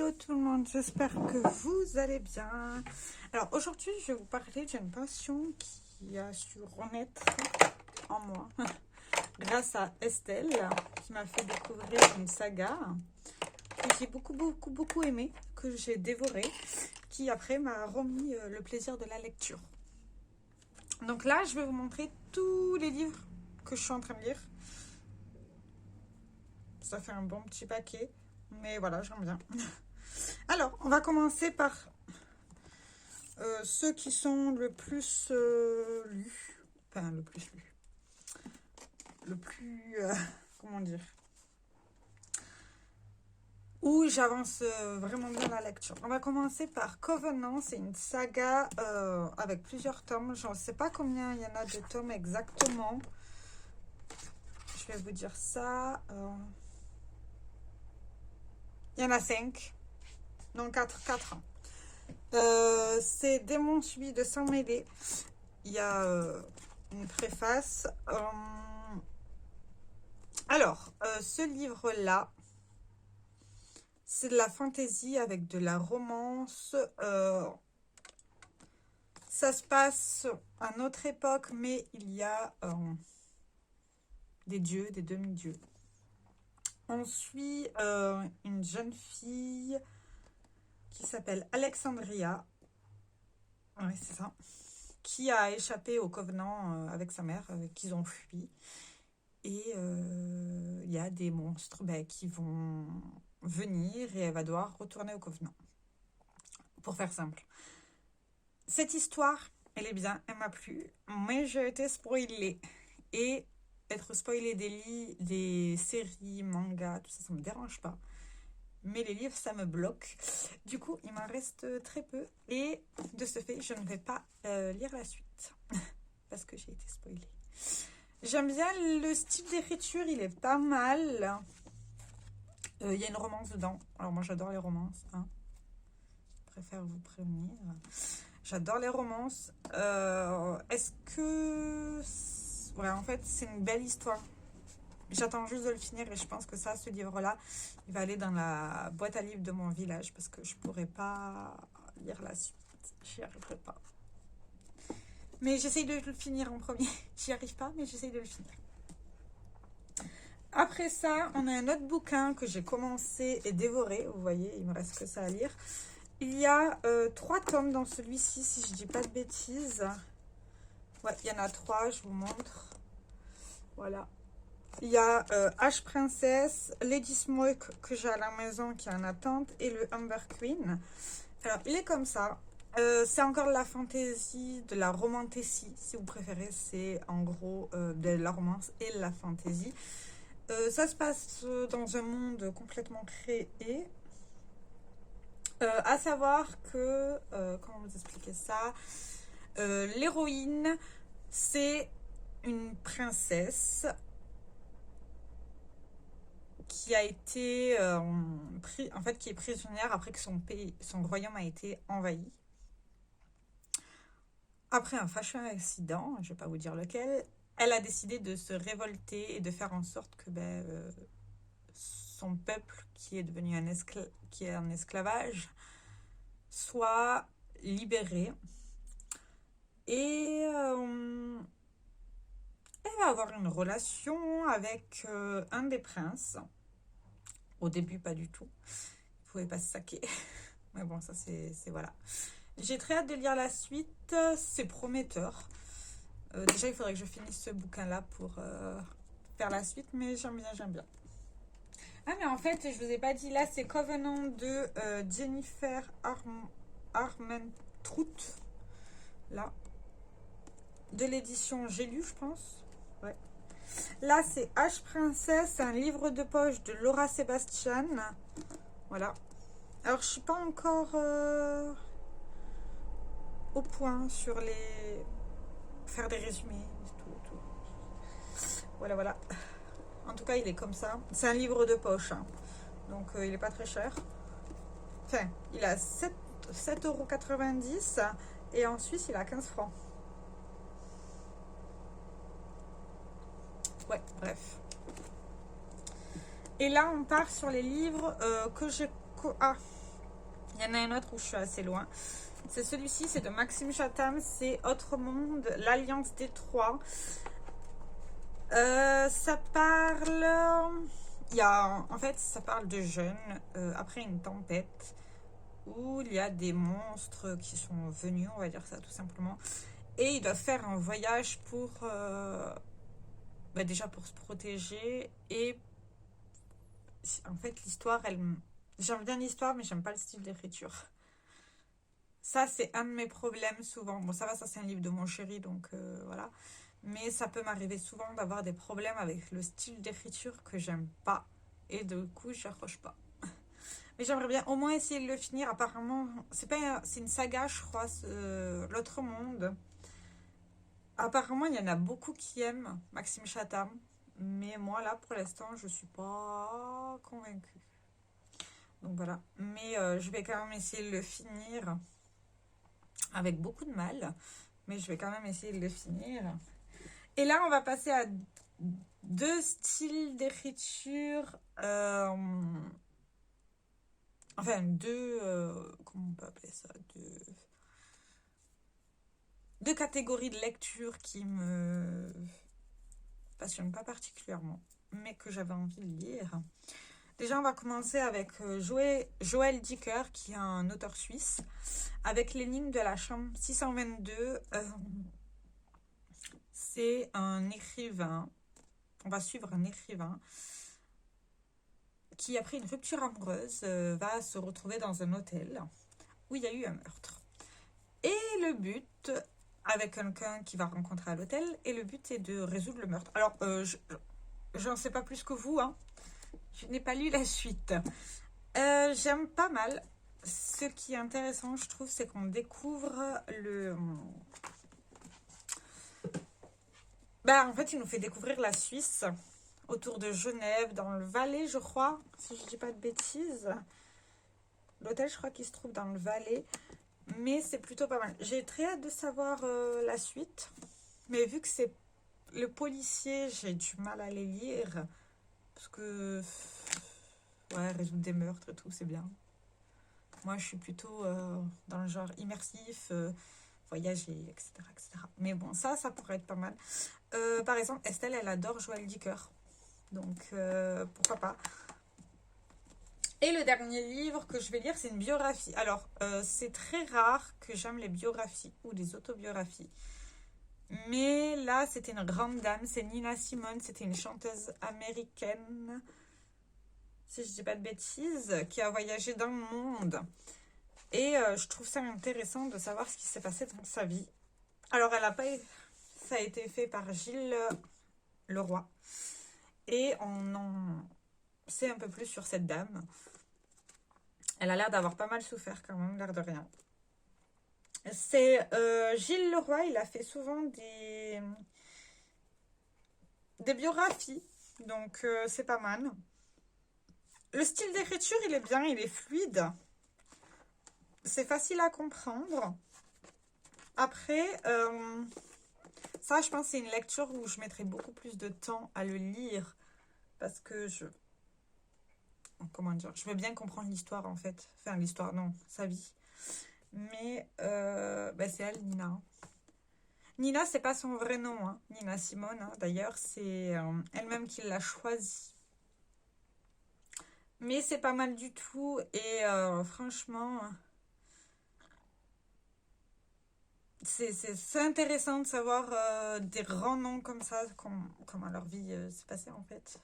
Hello tout le monde, j'espère que vous allez bien. Alors aujourd'hui, je vais vous parler d'une passion qui a su renaître en moi grâce à Estelle qui m'a fait découvrir une saga que j'ai beaucoup aimée, que j'ai dévorée, qui après m'a remis le plaisir de la lecture. Donc là, je vais vous montrer tous les livres que je suis en train de lire. Ça fait un bon petit paquet, mais voilà, j'aime bien. Alors, on va commencer par ceux qui sont le plus lus. Enfin, le plus lus. Le plus... comment dire, où j'avance vraiment bien la lecture. On va commencer par Covenant. C'est une saga avec plusieurs tomes. Je ne sais pas combien il y en a de tomes exactement. Je vais vous dire ça. Il y en a 5. Non, 4 ans. C'est Démon suivi de Sang mêlé. Il y a une préface. Alors, ce livre-là, c'est de la fantaisie avec de la romance. Ça se passe à notre époque, mais il y a des dieux, des demi-dieux. On suit une jeune fille qui s'appelle Alexandria. Oui, c'est ça. Qui a échappé au Covenant avec sa mère, qu'ils ont fui. Et il y a des monstres qui vont venir et elle va devoir retourner au Covenant. Pour faire simple. Cette histoire, elle est bien, elle m'a plu, mais j'ai été spoilée. Et être spoilée des séries, mangas, tout ça, ça me dérange pas. Mais les livres, ça me bloque. Du coup, il m'en reste très peu. Et de ce fait, je ne vais pas lire la suite. Parce que j'ai été spoilée. J'aime bien le style d'écriture, il est pas mal. Il y a une romance dedans. Alors moi, j'adore les romances. Hein. Je préfère vous prévenir. J'adore les romances. Est-ce que... Ouais, en fait, c'est une belle histoire. J'attends juste de le finir et je pense que ça, ce livre-là, il va aller dans la boîte à livres de mon village parce que je pourrais pas lire la suite. J'y arriverai pas. Mais j'essaye de le finir en premier. J'y arrive pas, mais j'essaye de le finir. Après ça, on a un autre bouquin que j'ai commencé et dévoré. Vous voyez, il me reste que ça à lire. Il y a 3 tomes dans celui-ci, si je dis pas de bêtises. Ouais, il y en a 3, je vous montre. Voilà. Il y a H Princess, Lady Smoke que j'ai à la maison qui est en attente et le Amber Queen. Alors, il est comme ça. C'est encore de la fantaisie, de la romantécie, si vous préférez. C'est en gros de la romance et de la fantaisie. Ça se passe dans un monde complètement créé. À savoir que, comment vous expliquer ça, l'héroïne, c'est une princesse qui a été qui est prisonnière après que son royaume a été envahi. Après un fâcheux accident, je ne vais pas vous dire lequel, elle a décidé de se révolter et de faire en sorte que son peuple, qui est devenu qui est en esclavage, soit libéré. Et elle va avoir une relation avec un des princes. Au début, pas du tout. Il ne pouvait pas se saquer. Mais bon, ça, c'est voilà. J'ai très hâte de lire la suite. C'est prometteur. Déjà, il faudrait que je finisse ce bouquin-là pour faire la suite. Mais j'aime bien. Ah, mais en fait, je vous ai pas dit. Là, c'est Covenant de Jennifer Armentrout. Là. De l'édition J'ai lu, je pense. Ouais. Là, c'est H Princess, un livre de poche de Laura Sebastian. Voilà. Alors, je suis pas encore au point sur les... faire des résumés. Tout. Voilà. En tout cas, il est comme ça. C'est un livre de poche. Hein. Donc, il n'est pas très cher. Enfin, il a 7,90 € et en Suisse, il a 15 francs. Ouais, bref. Et là, on part sur les livres que j'ai... Ah, Il y en a un autre où je suis assez loin. C'est celui-ci, c'est de Maxime Chatham, c'est Autre Monde, l'Alliance des Trois. Ça parle... En fait, ça parle de jeunes après une tempête où il y a des monstres qui sont venus, on va dire ça tout simplement. Et ils doivent faire un voyage pour... déjà pour se protéger. Et en fait, l'histoire, j'aime bien l'histoire, mais j'aime pas le style d'écriture. Ça, c'est un de mes problèmes souvent. Bon, ça va, ça c'est un livre de mon chéri, donc voilà. Mais ça peut m'arriver souvent d'avoir des problèmes avec le style d'écriture que j'aime pas. Et du coup, je n'accroche pas. Mais j'aimerais bien au moins essayer de le finir. Apparemment, c'est une saga, je crois, L'Autre Monde. Apparemment, il y en a beaucoup qui aiment Maxime Chatham. Mais moi, là, pour l'instant, je suis pas convaincue. Donc voilà. Mais je vais quand même essayer de le finir. Avec beaucoup de mal. Mais je vais quand même essayer de le finir. Et là, on va passer à deux styles d'écriture. Enfin, comment on peut appeler ça, deux catégories de lecture qui me passionnent pas particulièrement, mais que j'avais envie de lire. Déjà, on va commencer avec Joël Dicker, qui est un auteur suisse, avec l'énigme de la chambre 622. C'est un écrivain, on va suivre un écrivain qui, après une rupture amoureuse, va se retrouver dans un hôtel où il y a eu un meurtre. Et le but, avec quelqu'un qu'il va rencontrer à l'hôtel, et le but est de résoudre le meurtre. Alors, j'en sais pas plus que vous, hein. Je n'ai pas lu la suite. J'aime pas mal. Ce qui est intéressant, je trouve, c'est qu'on découvre en fait, il nous fait découvrir la Suisse, autour de Genève, dans le Valais, je crois, si je dis pas de bêtises. L'hôtel, je crois qu'il se trouve dans le Valais. Mais c'est plutôt pas mal. J'ai très hâte de savoir la suite. Mais vu que c'est le policier, j'ai du mal à les lire. Parce que... Ouais, résoudre des meurtres et tout, c'est bien. Moi, je suis plutôt dans le genre immersif, voyager, etc., etc. Mais bon, ça pourrait être pas mal. Par exemple, Estelle, elle adore Joël Dicker. Donc, pourquoi pas. Et le dernier livre que je vais lire, c'est une biographie. Alors, c'est très rare que j'aime les biographies ou les autobiographies. Mais là, c'était une grande dame. C'est Nina Simone. C'était une chanteuse américaine, si je ne dis pas de bêtises, qui a voyagé dans le monde. Et je trouve ça intéressant de savoir ce qui s'est passé dans sa vie. Alors, ça a été fait par Gilles Leroy. Et on en sait un peu plus sur cette dame. Elle a l'air d'avoir pas mal souffert quand même, l'air de rien. C'est Gilles Leroy, il a fait souvent des biographies, donc c'est pas mal. Le style d'écriture, il est bien, il est fluide. C'est facile à comprendre. Après, ça, je pense que c'est une lecture où je mettrai beaucoup plus de temps à le lire. Parce que comment dire, je veux bien comprendre l'histoire en fait. Enfin, l'histoire, non, sa vie. Mais c'est elle, Nina. Nina, c'est pas son vrai nom, hein. Nina Simone. Hein. D'ailleurs, c'est elle-même qui l'a choisi. Mais c'est pas mal du tout. Et franchement, c'est intéressant de savoir des grands noms comme ça, comment leur vie s'est passée en fait.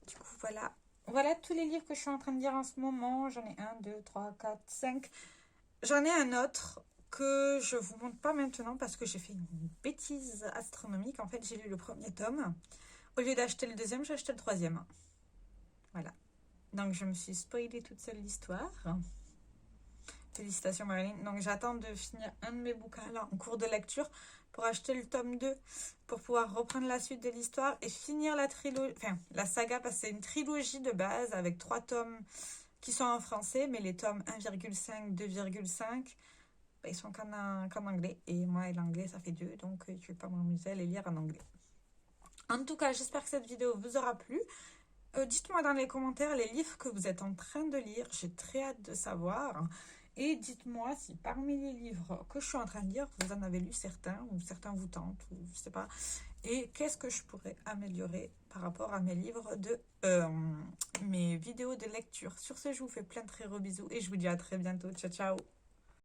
Du coup, voilà. Voilà tous les livres que je suis en train de lire en ce moment. J'en ai 1, 2, 3, 4, 5. J'en ai un autre que je vous montre pas maintenant parce que j'ai fait une bêtise astronomique. En fait, j'ai lu le premier tome. Au lieu d'acheter le deuxième, j'ai acheté le troisième. Voilà. Donc, je me suis spoilée toute seule l'histoire. Félicitations, Marilyn. Donc, j'attends de finir un de mes bouquins là en cours de lecture pour acheter le tome 2 pour pouvoir reprendre la suite de l'histoire et finir la saga parce que c'est une trilogie de base avec 3 tomes qui sont en français, mais les tomes 1,5, 2,5, ils sont qu'en anglais. Et moi, l'anglais, ça fait 2, donc je ne vais pas m'amuser à les lire en anglais. En tout cas, j'espère que cette vidéo vous aura plu. Dites-moi dans les commentaires les livres que vous êtes en train de lire. J'ai très hâte de savoir. Et dites-moi si parmi les livres que je suis en train de lire, vous en avez lu certains ou certains vous tentent, ou je sais pas. Et qu'est-ce que je pourrais améliorer par rapport à mes livres mes vidéos de lecture. Sur ce, je vous fais plein de très gros bisous et je vous dis à très bientôt. Ciao, ciao!